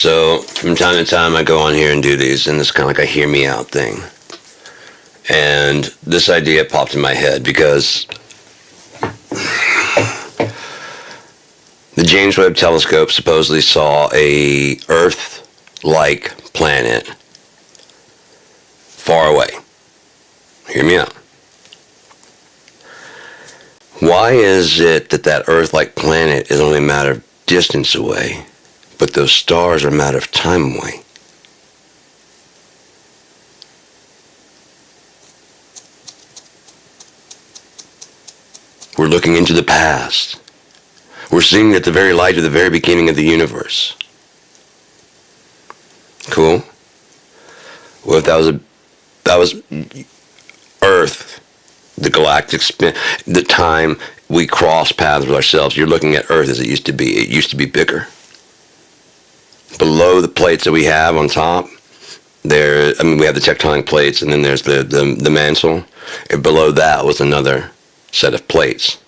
So from time to time, I go on here and do these, and it's kind of like a hear me out thing. And this idea popped in my head because the James Webb Telescope supposedly saw a Earth-like planet far away. Hear me out. Why is it that that Earth-like planet is only a matter of distance away, but those stars are a matter of time away? We're looking into the past. We're seeing at the very light of the very beginning of the universe. Cool? Well, if that was Earth, the galactic spin, the time we cross paths with ourselves, you're looking at Earth as it used to be. It used to be bigger. Below the plates that we have on top, we have the tectonic plates, and then there's the mantle. And below that was another set of plates.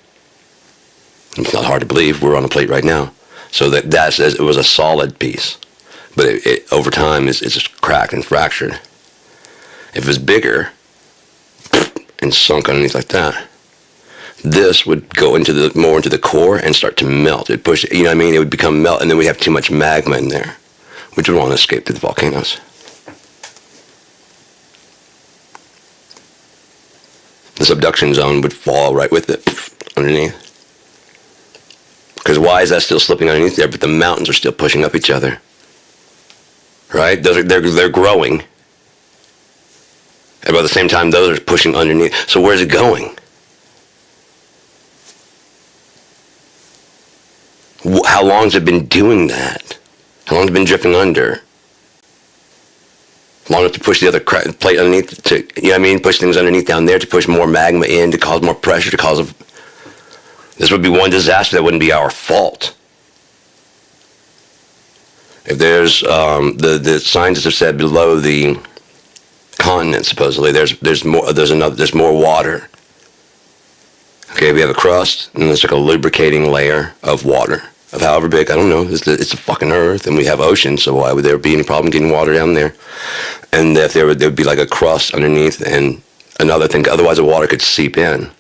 It's not hard to believe we're on a plate right now. So that says it was a solid piece, but it over time is just cracked and fractured. If it was bigger and sunk underneath like that, this would go more into the core and start to melt. It push, you know what I mean? It would become melt, and then we have too much magma in there, which would want to escape to the volcanoes. The subduction zone would fall right with it underneath. Because why is that still slipping underneath there? But the mountains are still pushing up each other, right? They're growing, and by the same time, those are pushing underneath. So where's it going? How long has it been doing that? How long has it been drifting under? Long enough to push the other plate underneath, to, you know what I mean? Push things underneath down there to push more magma in, to cause more pressure, to cause this would be one disaster that wouldn't be our fault. If there's, the scientists have said below the continent, supposedly, there's more water. Okay, we have a crust, and there's like a lubricating layer of water. Of however big, I don't know, it's a fucking Earth, and we have oceans, so why would there be any problem getting water down there? And if there would be like a crust underneath and another thing, otherwise the water could seep in.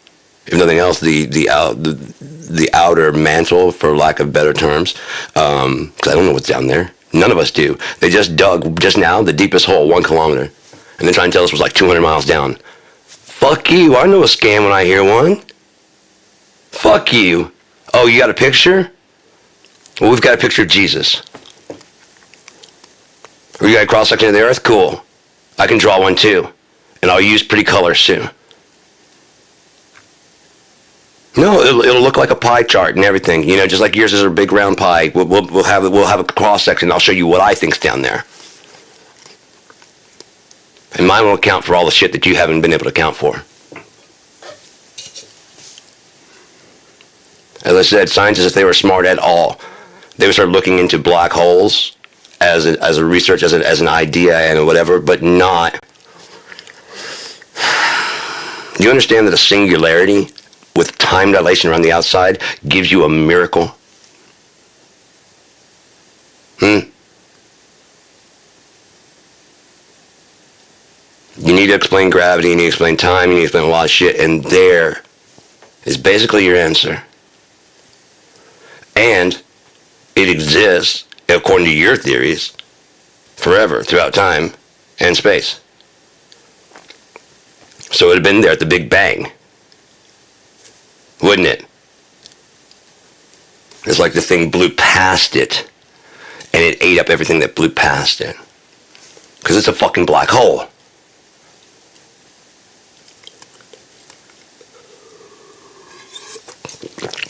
If nothing else, the outer mantle, for lack of better terms, because I don't know what's down there. None of us do. They just dug, just now, the deepest hole, 1 kilometer. And they're trying to tell us it was like 200 miles down. Fuck you, I know a scam when I hear one. Fuck you. Oh, you got a picture? Well, we've got a picture of Jesus. We got a cross-section of the earth? Cool. I can draw one too. And I'll use pretty colors too. No, it'll look like a pie chart and everything. You know, just like yours is a big round pie. We'll have a cross-section. I'll show you what I think's down there. And mine will account for all the shit that you haven't been able to account for. As I said, scientists, if they were smart at all, they would start looking into black holes as a research, as an idea and whatever, but not. You understand that a singularity with time dilation around the outside gives you a miracle? You need to explain gravity, you need to explain time, you need to explain a lot of shit, and there is basically your answer. And it exists, according to your theories, forever, throughout time and space. So it would have been there at the Big Bang, wouldn't it? It's like the thing blew past it, and it ate up everything that blew past it. Because it's a fucking black hole.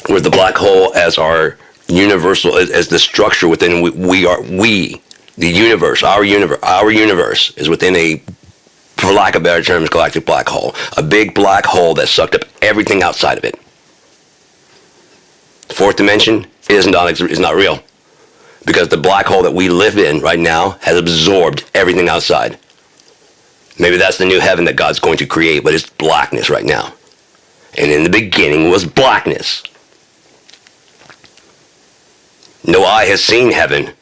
With the black hole as our universal, as the structure within the universe, our universe is within a, for lack of better terms, galactic black hole. A big black hole that sucked up everything outside of it. Fourth dimension is not real. Because the black hole that we live in right now has absorbed everything outside. Maybe that's the new heaven that God's going to create, but it's blackness right now. And in the beginning was blackness. No eye has seen heaven.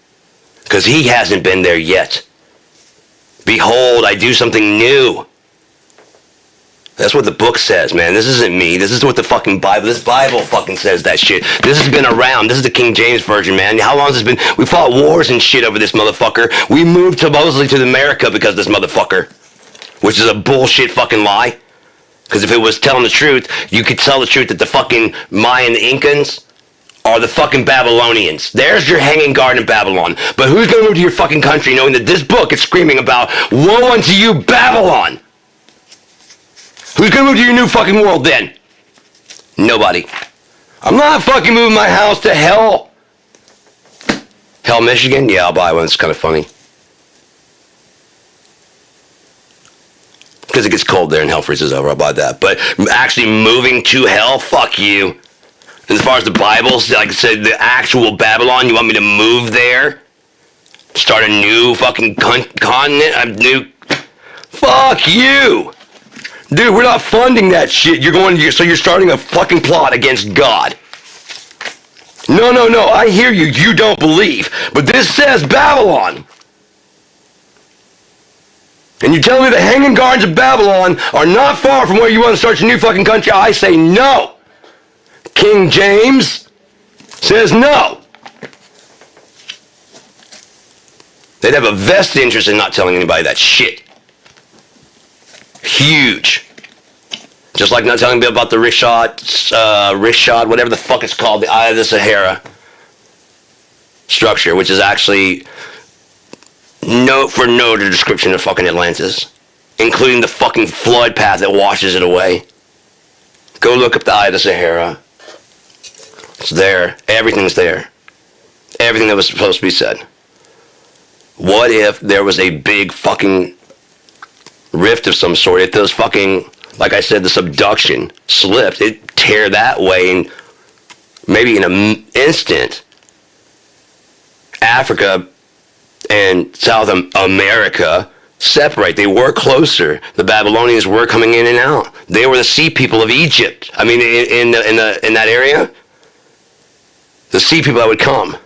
Because he hasn't been there yet. Behold, I do something new. That's what the book says, man. This isn't me. This is what the fucking Bible, this Bible fucking says that shit. This has been around. This is the King James Version, man. How long has this been? We fought wars and shit over this motherfucker. We moved supposedly to America because of this motherfucker. Which is a bullshit fucking lie. Because if it was telling the truth, you could tell the truth that the fucking Mayan Incans are the fucking Babylonians. There's your hanging garden in Babylon. But who's going to move to your fucking country knowing that this book is screaming about, woe unto you, Babylon? Who's going to move to your new fucking world then? Nobody. I'm not fucking moving my house to hell. Hell, Michigan? Yeah, I'll buy one. It's kind of funny. Because it gets cold there and hell freezes over. I'll buy that. But actually moving to hell? Fuck you. And as far as the Bible, like I said, the actual Babylon, you want me to move there? Start a new fucking continent? Fuck you! Dude, we're not funding that shit. So you're starting a fucking plot against God. No, I hear you. You don't believe. But this says Babylon. And you're telling me the hanging gardens of Babylon are not far from where you want to start your new fucking country? I say no. King James says no. They'd have a vested interest in not telling anybody that shit. Huge. Just like not telling me about the Rishad, whatever the fuck it's called, the Eye of the Sahara structure, which is actually no description of fucking Atlantis, including the fucking flood path that washes it away. Go look up the Eye of the Sahara. It's there. Everything's there. Everything that was supposed to be said. What if there was a big fucking rift of some sort? If those fucking, like I said, the subduction slipped, it tear that way, and maybe in an instant, Africa and South America separate. They were closer. The Babylonians were coming in and out. They were the sea people of Egypt. I mean, in that area, the sea people that would come.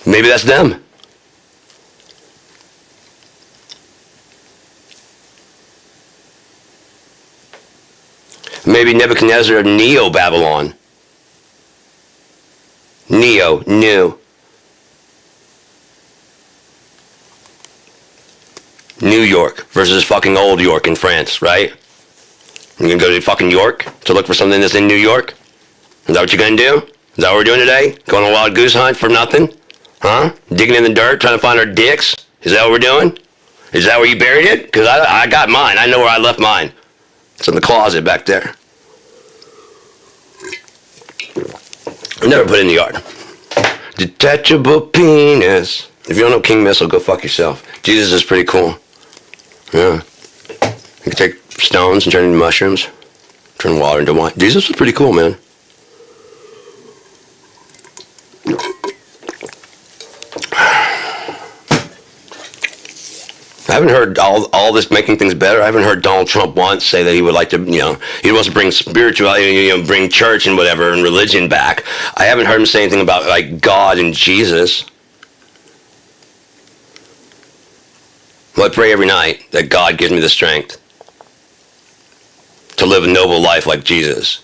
Maybe that's them. Maybe Nebuchadnezzar of Neo-Babylon. Neo, new. New York versus fucking old York in France, right? You're gonna go to fucking York to look for something that's in New York? Is that what you're gonna do? Is that what we're doing today? Going on a wild goose hunt for nothing? Huh? Digging in the dirt, trying to find our dicks? Is that what we're doing? Is that where you buried it? Because I got mine. I know where I left mine. It's in the closet back there. I never put it in the yard. Detachable penis. If you don't know King Missile, go fuck yourself. Jesus is pretty cool. Yeah. You can take stones and turn into mushrooms. Turn water into wine. Jesus was pretty cool, man. I haven't heard all this making things better. I haven't heard Donald Trump once say that he would like to, he wants to bring spirituality, bring church and whatever and religion back. I haven't heard him say anything about like God and Jesus. Well, I pray every night that God gives me the strength to live a noble life like Jesus.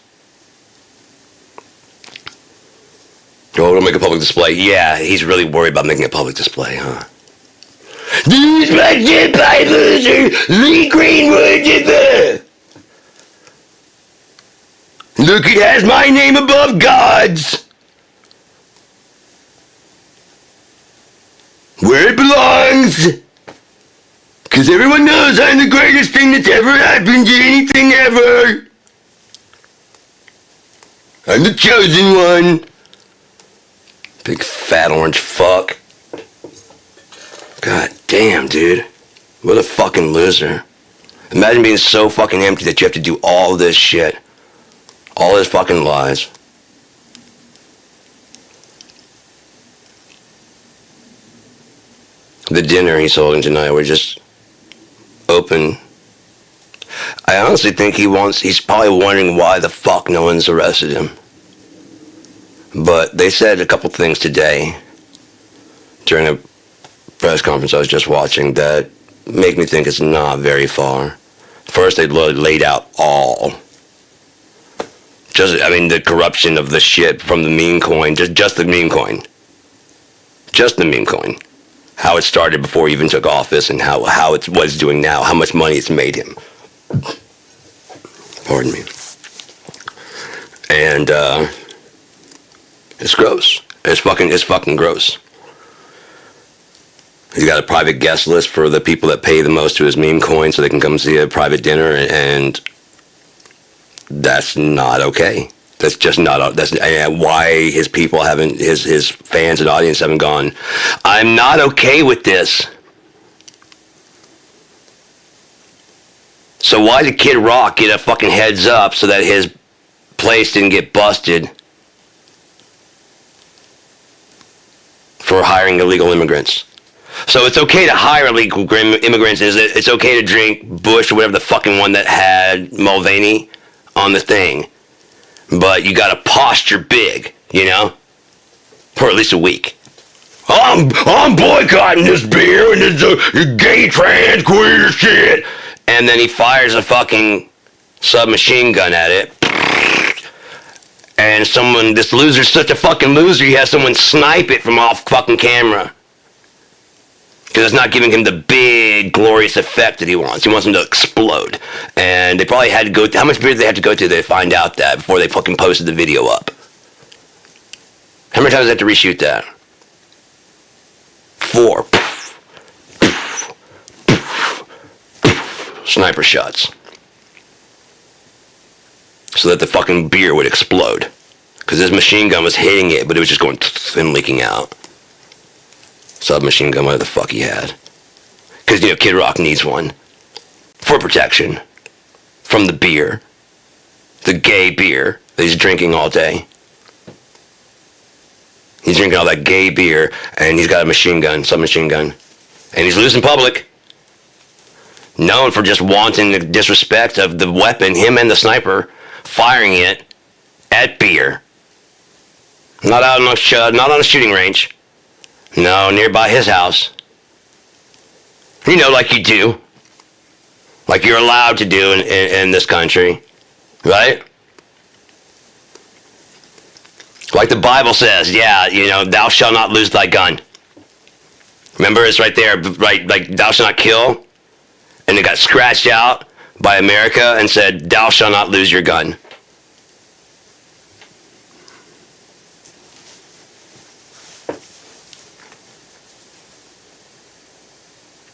Oh, we'll make a public display. Yeah, he's really worried about making a public display, huh? These wretched Bibles are Lee Greenwood. Look, it has my name above God's. Where it belongs. Because everyone knows I'm the greatest thing that's ever happened to anything ever. I'm the chosen one. Big fat orange fuck. God damn, dude. What a fucking loser. Imagine being so fucking empty that you have to do all this shit. All this fucking lies. The dinner he's holding tonight, we're just open. I honestly think he's probably wondering why the fuck no one's arrested him. But they said a couple things today during a press conference I was just watching that make me think it's not very far. First, they laid out the corruption of the shit from the meme coin, just the meme coin. Just the meme coin. How it started before he even took office and how it's what it's doing now, how much money it's made him. Pardon me. And it's gross. It's fucking gross. He's got a private guest list for the people that pay the most to his meme coin so they can come see a private dinner, and that's not okay. That's just not. That's why his people haven't, his fans and audience haven't gone, I'm not okay with this. So why did Kid Rock get a fucking heads up so that his place didn't get busted for hiring illegal immigrants? So it's okay to hire illegal immigrants. It's okay to drink Bush or whatever the fucking one that had Mulvaney on the thing. But you gotta posture big, you know? For at least a week. I'm boycotting this beer and this gay trans queer shit. And then he fires a fucking submachine gun at it. And this loser's such a fucking loser, he has someone snipe it from off fucking camera. Because it's not giving him the big, glorious effect that he wants. He wants him to explode. And they probably had to go... How much beer did they have to go to find out that before they fucking posted the video up? How many times did they have to reshoot that? 4. Sniper shots. So that the fucking beer would explode. Because his machine gun was hitting it, but it was just going and leaking out. Submachine gun, whatever the fuck he had. Because, Kid Rock needs one. For protection. From the beer. The gay beer that he's drinking all day. He's drinking all that gay beer, and he's got a machine gun, submachine gun. And he's loose in public. Known for just wanting the disrespect of the weapon, him and the sniper, firing it at beer. Not on a shooting range. No, nearby his house. Like you do. Like you're allowed to do in this country. Right? Like the Bible says, thou shalt not lose thy gun. Remember, it's right there, right? Like, thou shalt not kill. And it got scratched out by America and said, thou shalt not lose your gun.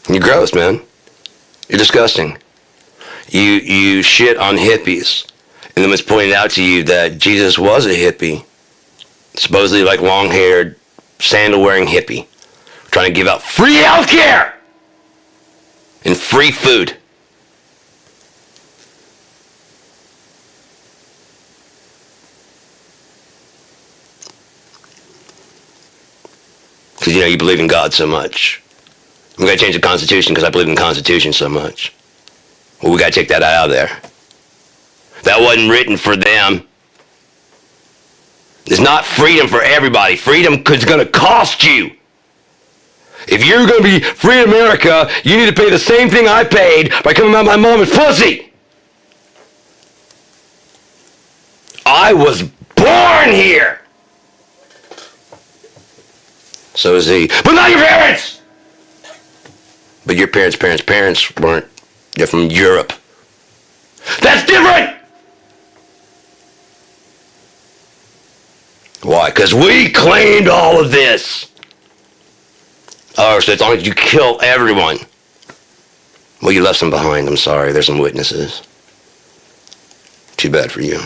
You're gross, man. You're disgusting. You shit on hippies. And then it's pointed out to you that Jesus was a hippie. Supposedly like long-haired, sandal-wearing hippie. Trying to give out free healthcare! And free food. Because, you believe in God so much. We got to change the Constitution because I believe in the Constitution so much. Well, we got to take that out of there. That wasn't written for them. It's not freedom for everybody. Freedom is going to cost you. If you're going to be free in America, you need to pay the same thing I paid by coming out of my mama's pussy. I was born here. So is he. But not your parents! But your parents weren't. They're from Europe. That's different! Why? Because we claimed all of this. Oh, so as long as you kill everyone. Well, you left some behind. I'm sorry. There's some witnesses. Too bad for you.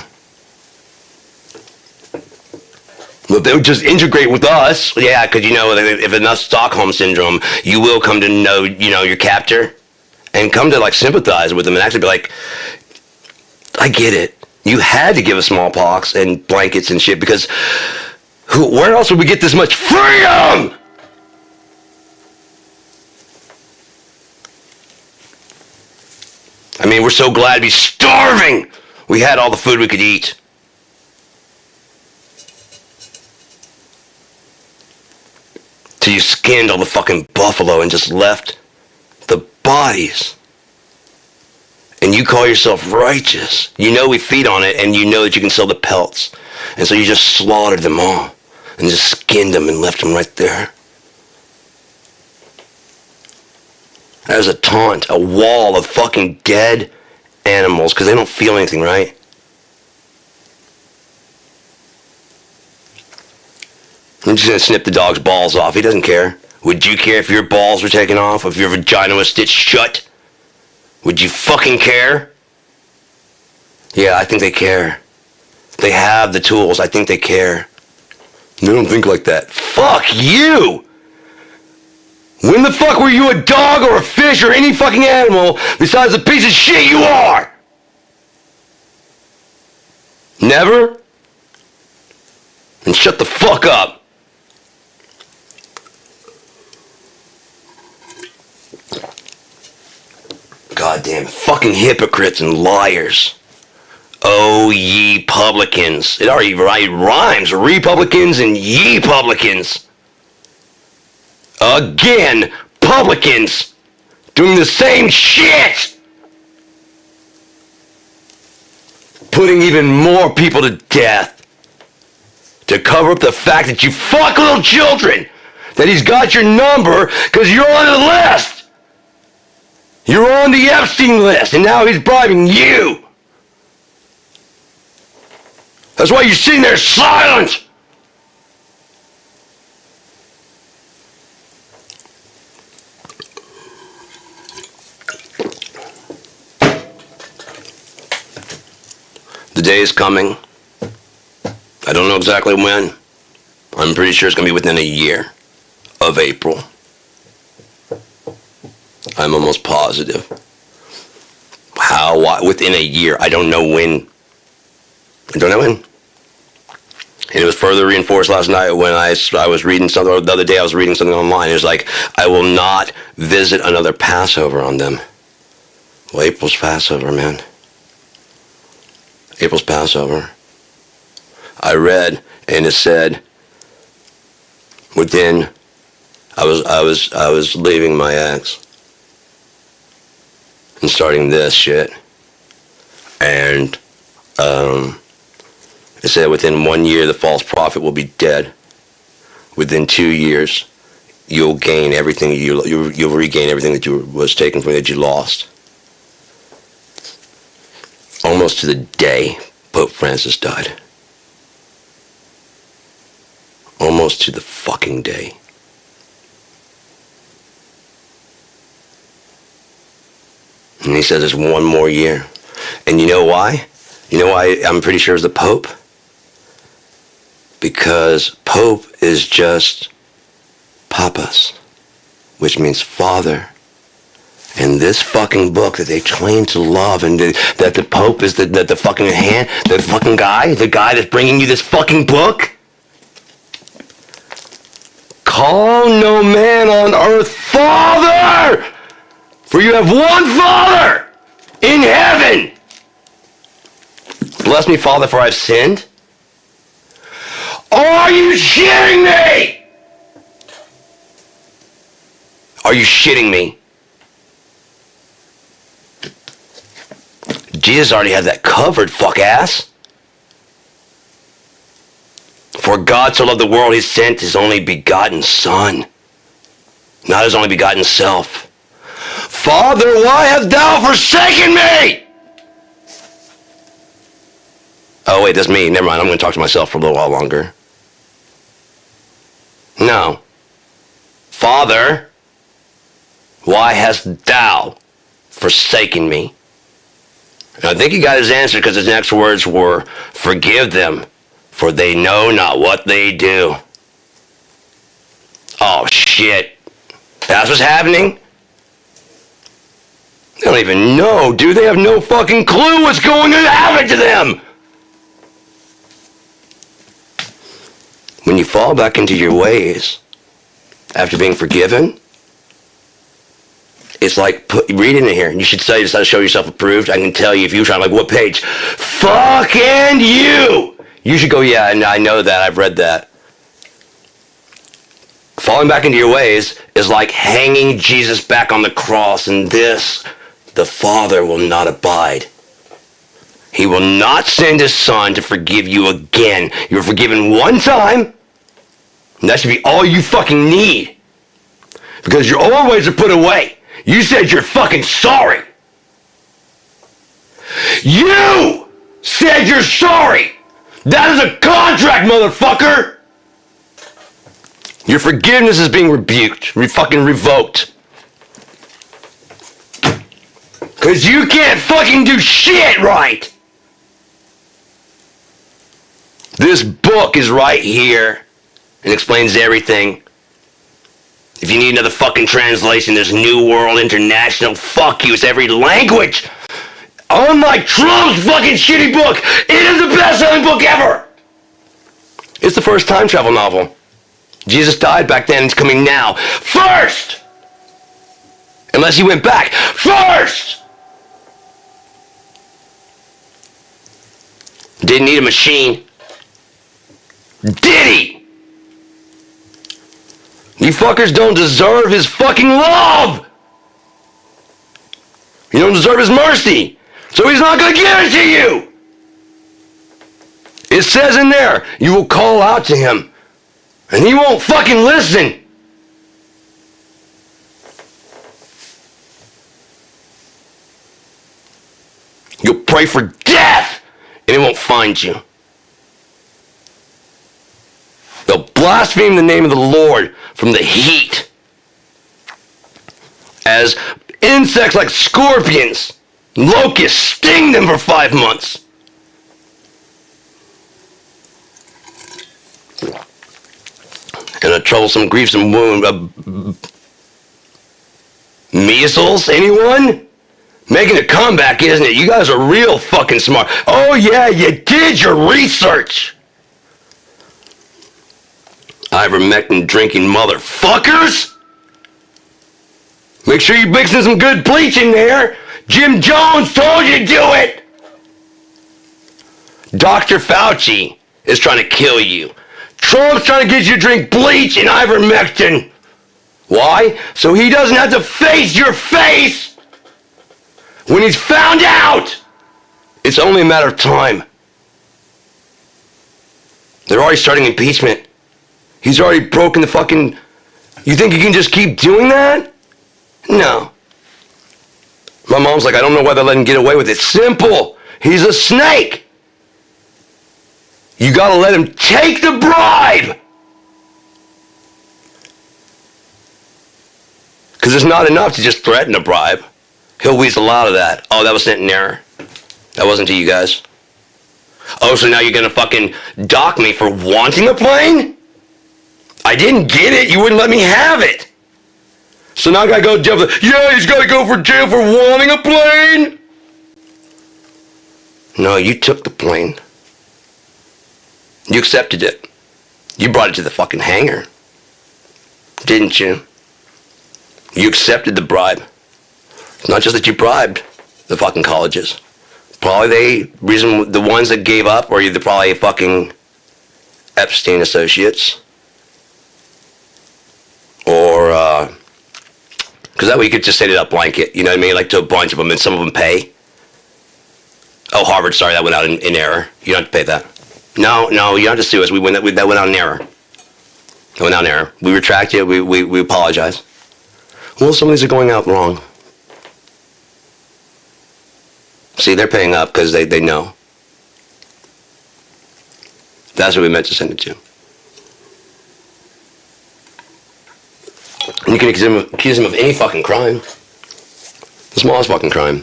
Well, they would just integrate with us. Yeah, because, if enough Stockholm Syndrome, you will come to know, your captor. And come to, sympathize with them and actually be like, I get it. You had to give us smallpox and blankets and shit because where else would we get this much freedom? I mean, we're so glad to be starving. We had all the food we could eat. you skinned all the fucking buffalo and just left the bodies. And you call yourself righteous. You know we feed on it, and you know that you can sell the pelts. And so you just slaughtered them all and just skinned them and left them right there. That was a taunt, a wall of fucking dead animals because they don't feel anything, right? I'm just going to snip the dog's balls off. He doesn't care. Would you care if your balls were taken off? If your vagina was stitched shut? Would you fucking care? Yeah, I think they care. They have the tools. I think they care. They don't think like that. Fuck you! When the fuck were you a dog or a fish or any fucking animal besides the piece of shit you are? Never? Then shut the fuck up. Goddamn fucking hypocrites and liars. Oh, ye publicans. It already rhymes. Republicans and ye publicans. Again, publicans doing the same shit. Putting even more people to death to cover up the fact that you fuck little children. That he's got your number because you're on the list. You're on the Epstein list, and now he's bribing you. That's why you're sitting there silent. The day is coming. I don't know exactly when. I'm pretty sure it's going to be within a year of April. I'm almost positive. How? Why? Within a year. I don't know when. I don't know when. And it was further reinforced last night when I was reading something, or the other day I was reading something online. It was like, I will not visit another Passover on them. Well, April's Passover, man. April's Passover. I read, and it said, within, I was leaving my ex and starting this shit, and it said within 1 year the false prophet will be dead. Within 2 years, you'll gain everything. You'll regain everything that was taken from you, that you lost. Almost to the day Pope Francis died. Almost to the fucking day. And he says there's 1 more year. And you know why? You know why I'm pretty sure it's the Pope? Because Pope is just Papas, which means father. And this fucking book that they claim to love, and that the Pope is the fucking hand, the fucking guy, the guy that's bringing you this fucking book? Call no man on earth Father! For you have one Father in heaven. Bless me, Father, for I've sinned. Are you shitting me? Are you shitting me? Jesus already had that covered, fuck ass. For God so loved the world, he sent his only begotten Son, not his only begotten self. Father, why hast thou forsaken me? Oh, wait, that's me. Never mind. I'm going to talk to myself for a little while longer. No. Father, why hast thou forsaken me? And I think he got his answer because his next words were, forgive them, for they know not what they do. Oh, shit. That's what's happening? They don't even know, dude. They have no fucking clue what's going to happen to them. When you fall back into your ways after being forgiven, it's like, read it in here. You should say this to show yourself approved. I can tell you if you try, like, what page? Fucking you! You should go, yeah, I know that. I've read that. Falling back into your ways is like hanging Jesus back on the cross, and this the Father will not abide. He will not send his Son to forgive you again. You were forgiven one time, and that should be all you fucking need. Because your old ways are put away. You said you're fucking sorry. You said you're sorry. That is a contract, motherfucker. Your forgiveness is being rebuked, fucking revoked. Because you can't fucking do shit right. This book is right here and explains everything. If you need another fucking translation, there's New World International. Fuck you, it's every language. Unlike Trump's fucking shitty book, it is the best-selling book ever. It's the first time travel novel. Jesus died back then, it's coming now. First! Unless he went back. First! Didn't need a machine. Did he? You fuckers don't deserve his fucking love! You don't deserve his mercy! So he's not gonna give it to you! It says in there, you will call out to him, and he won't fucking listen! You'll pray for death, and it won't find you. They'll blaspheme the name of the Lord from the heat. As insects like scorpions, locusts sting them for 5 months. And a troublesome, grievous wound. Measles, anyone? Making a comeback, isn't it? You guys are real fucking smart. Oh yeah, you did your research. Ivermectin drinking motherfuckers! Make sure you mix in some good bleach in there. Jim Jones told you to do it! Dr. Fauci is trying to kill you. Trump's trying to get you to drink bleach and ivermectin. Why? So he doesn't have to face your face when he's found out. It's only a matter of time. They're already starting impeachment. He's already broken the fucking... You think you can just keep doing that? No. My mom's like, I don't know why they let him get away with it. Simple. He's a snake. You gotta let him take the bribe. Because it's not enough to just threaten a bribe. He'll weasel out of that. Oh, that was sent in error. That wasn't to you guys. Oh, so now you're gonna fucking dock me for wanting a plane? I didn't get it. You wouldn't let me have it. So now I gotta go to jail for... Yeah, he's gotta go for jail for wanting a plane. No, you took the plane. You accepted it. You brought it to the fucking hangar. Didn't you? You accepted the bribe. It's not just that you bribed the fucking colleges. Probably the ones that gave up were either probably fucking Epstein associates. Or, because that way you could just say it up blanket, you know what I mean? Like to a bunch of them, and some of them pay. Oh, Harvard, sorry, that went out in error. You don't have to pay that. No, you don't have to sue us. That went out in error. That went out in error. We retract it, we apologize. Well, some of these are going out wrong. See, they're paying up because they know. That's what we meant to send it to. You can accuse him of any fucking crime. The smallest fucking crime.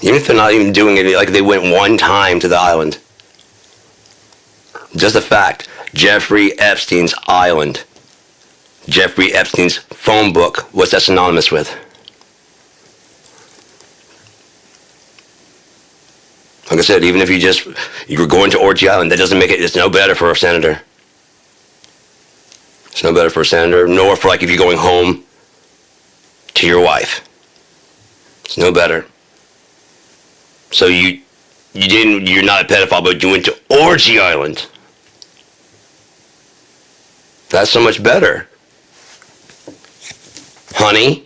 Even if they're not even doing it, like they went one time to the island. Just the fact, Jeffrey Epstein's island. Jeffrey Epstein's phone book, what's that synonymous with? Like I said, even if you were going to Orgy Island, that doesn't make it, it's no better for a senator. It's no better for a senator, nor for like if you're going home to your wife. It's no better. So you're not a pedophile, but you went to Orgy Island. That's so much better. Honey.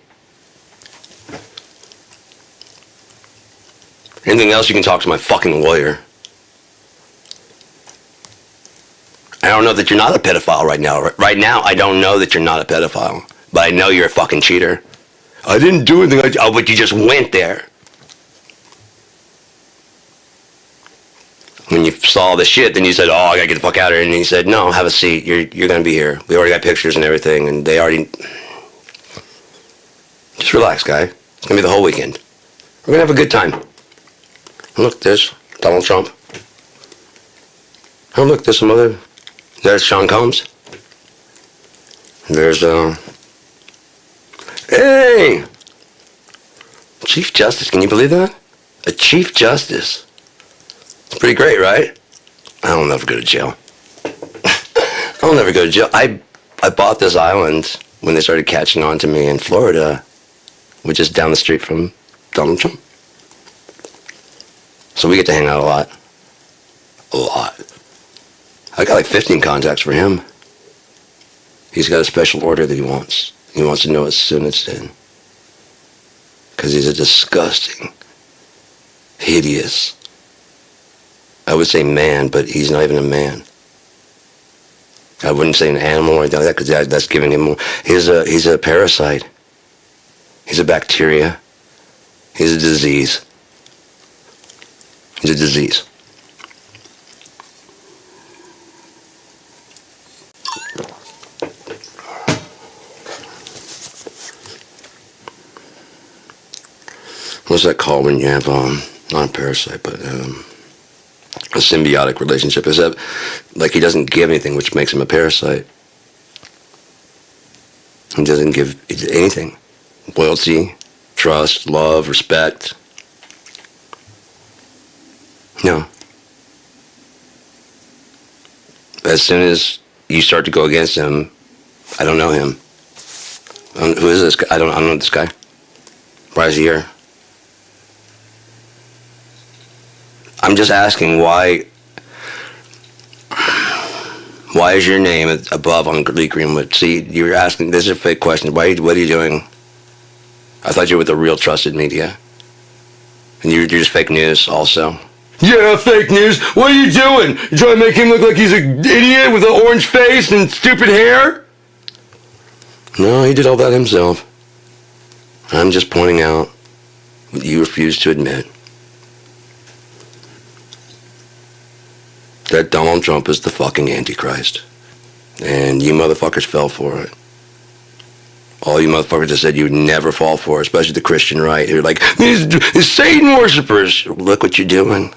Anything else, you can talk to my fucking lawyer. I don't know that you're not a pedophile right now. Right now, I don't know that you're not a pedophile. But I know you're a fucking cheater. I didn't do anything. Oh, but you just went there. When you saw the shit, then you said, oh, I gotta get the fuck out of here. And he said, no, have a seat. You're gonna be here. We already got pictures and everything. And they already... Just relax, guy. It's gonna be the whole weekend. We're gonna have a good time. Look, there's Donald Trump. Oh, look, there's some other... There's Sean Combs. There's, Hey! Chief Justice, can you believe that? A Chief Justice. It's pretty great, right? I'll never go to jail. I'll never go to jail. I bought this island when they started catching on to me in Florida, which is down the street from Donald Trump. So we get to hang out a lot. A lot. I got like 15 contacts for him. He's got a special order that he wants. He wants to know as soon as it's in. Because he's a disgusting, hideous, I would say man, but he's not even a man. I wouldn't say an animal or anything like that, because that's giving him more. He's a parasite. He's a bacteria. He's a disease. He's a disease. What's that called when you have, not a parasite, but a symbiotic relationship? Is that, like, he doesn't give anything, which makes him a parasite. He doesn't give anything. Loyalty, trust, love, respect. No. As soon as you start to go against him, I don't know him. Who is this guy? I don't know this guy. Why is he here? I'm just asking why is your name above on Lee Greenwood? See, you're asking, this is a fake question. What are you doing? I thought you were with the real trusted media. And you're just fake news also. Yeah, fake news. What are you doing? You trying to make him look like he's an idiot with an orange face and stupid hair? No, he did all that himself. I'm just pointing out what you refuse to admit. That Donald Trump is the fucking Antichrist. And you motherfuckers fell for it. All you motherfuckers that said you would never fall for it, especially the Christian right. They're like, these Satan worshippers. Look what you're doing.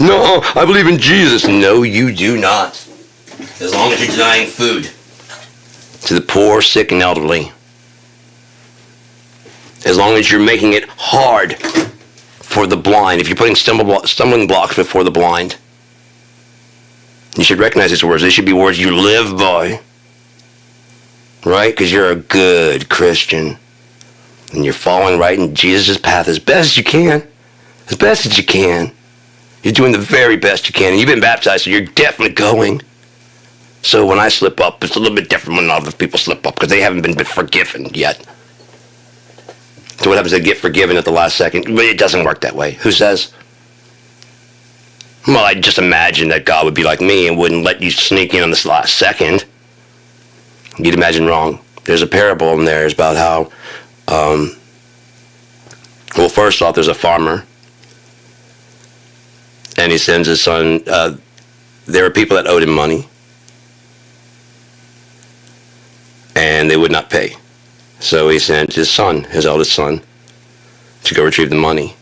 No, I believe in Jesus. No, you do not. As long as you're denying food to the poor, sick, and elderly. As long as you're making it hard for the blind. If you're putting stumbling blocks before the blind, you should recognize these words. They should be words you live by. Right? Because you're a good Christian. And you're following right in Jesus' path as best as you can. As best as you can. You're doing the very best you can. And you've been baptized, so you're definitely going. So when I slip up, it's a little bit different when other people slip up, because they haven't been forgiven yet. So what happens? They get forgiven at the last second. But it doesn't work that way. Who says? Well, I just imagine that God would be like me and wouldn't let you sneak in on this last second. You'd imagine wrong. There's a parable in there. It's about how, well, first off, there's a farmer. And he sends his son, there were people that owed him money. And they would not pay. So he sent his son, his eldest son, to go retrieve the money.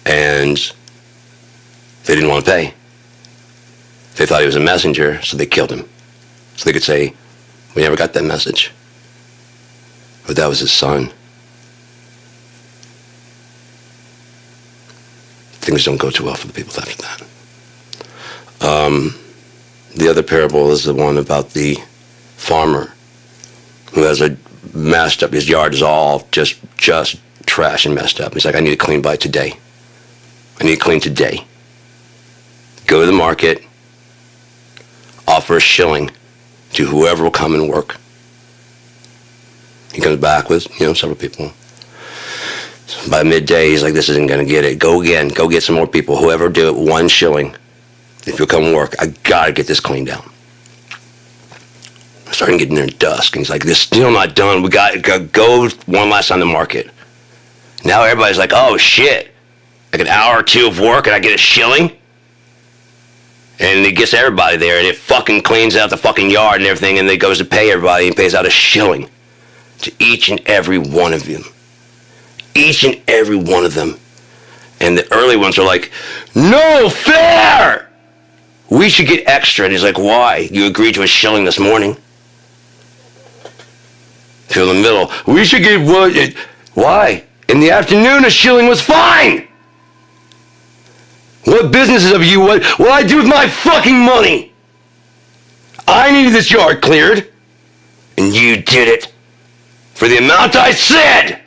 And they didn't want to pay. They thought he was a messenger, so they killed him. So they could say, we never got that message. But that was his son. Things don't go too well for the people after that. The other parable is the one about the farmer who has a messed up, his yard is all just trash and messed up. He's like, I need to clean by today. I need to clean today. Go to the market, offer a shilling to whoever will come and work. He comes back with, several people. So by midday, he's like, this isn't going to get it. Go again. Go get some more people. Whoever do it, 1 shilling. If you'll come work, I got to get this cleaned out. Starting getting there at dusk. And he's like, this is still not done. We got to go one last time to market. Now everybody's like, oh, shit. Like an hour or two of work and I get a shilling? And it gets everybody there, and it fucking cleans out the fucking yard and everything, and then goes to pay everybody and pays out a shilling to each and every one of them. Each and every one of them. And the early ones are like, no fair! We should get extra. And he's like, why? You agreed to a shilling this morning. To the middle, we should get what? Why? In the afternoon, a shilling was fine! What business is of you? What I do with my fucking money? I needed this yard cleared, and you did it for the amount I said.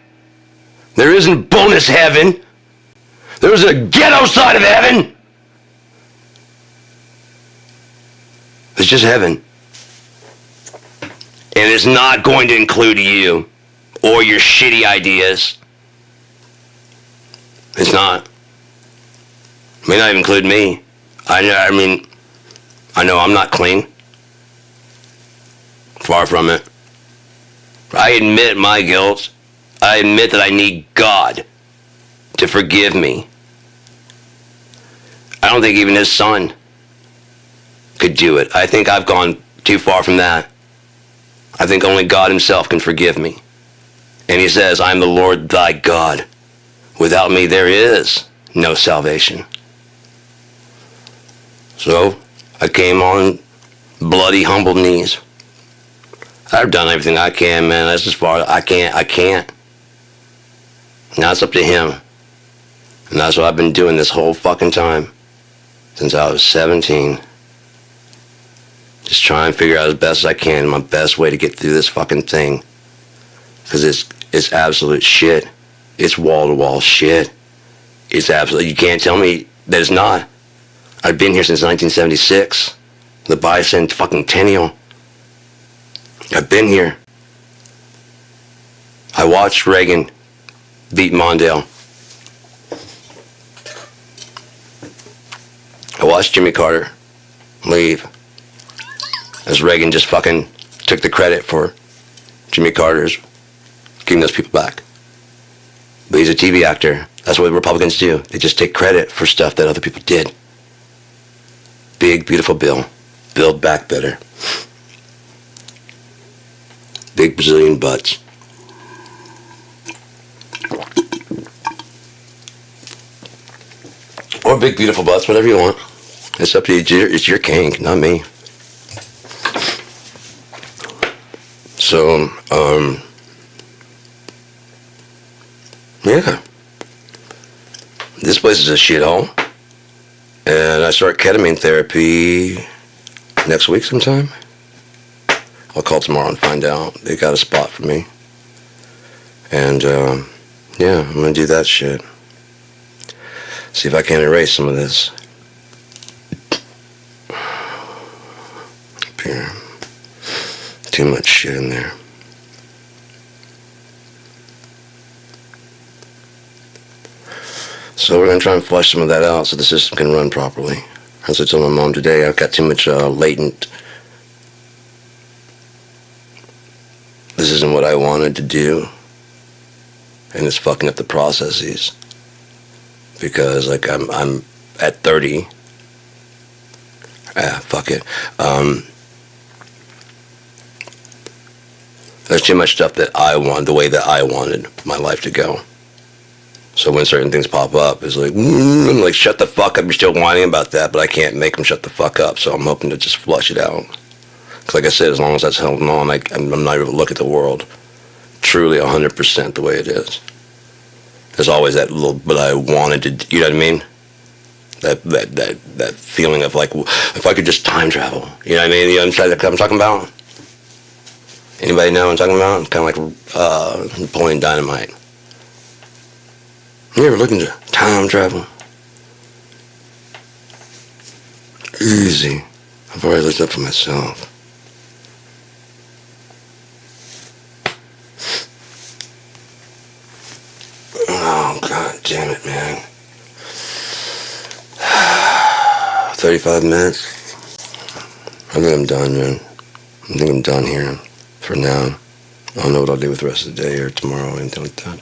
There isn't bonus heaven. There's a ghetto side of heaven. It's just heaven. And it's not going to include you or your shitty ideas. It's not. May not even include me. I know I'm not clean. Far from it. I admit my guilt. I admit that I need God to forgive me. I don't think even his son could do it. I think I've gone too far from that. I think only God himself can forgive me. And he says, I am the Lord thy God. Without me there is no salvation. So I came on bloody, humbled knees. I've done everything I can, man. That's as far as I can't. Now it's up to him. And that's what I've been doing this whole fucking time. Since I was 17. Just trying to figure out as best as I can my best way to get through this fucking thing. Because it's absolute shit. It's wall-to-wall shit. It's absolute. You can't tell me that it's not. I've been here since 1976. The bicentennial. I've been here. I watched Reagan beat Mondale. I watched Jimmy Carter leave. As Reagan just fucking took the credit for Jimmy Carter's getting those people back. But he's a TV actor. That's what Republicans do. They just take credit for stuff that other people did. Big, beautiful bill. Build back better. Big Brazilian butts. Or big, beautiful butts, whatever you want. It's up to you. It's your kink, not me. So, yeah. This place is a shithole. And I start ketamine therapy next week sometime. I'll call tomorrow and find out. They got a spot for me. And, yeah, I'm going to do that shit. See if I can erase some of this. Up here. Too much shit in there. So we're going to try and flush some of that out so the system can run properly. As I told my mom today, I've got too much latent. This isn't what I wanted to do. And it's fucking up the processes. Because, like, I'm at 30. Fuck it. There's too much stuff that I want, the way that I wanted my life to go. So when certain things pop up, it's like, shut the fuck up. You're still whining about that, but I can't make them shut the fuck up. So I'm hoping to just flush it out. Because like I said, as long as that's held on, I'm not able to look at the world truly 100% the way it is. There's always that little, but I wanted to, you know what I mean? That feeling of like, if I could just time travel. You know what I mean? You know what I'm talking about? Anybody know what I'm talking about? Kind of like Napoleon Dynamite. You ever looking to time travel? Easy. I've already looked up for myself. Oh, God damn it, man. 35 minutes. I think I'm done, man. I think I'm done here for now. I don't know what I'll do with the rest of the day or tomorrow or anything like that.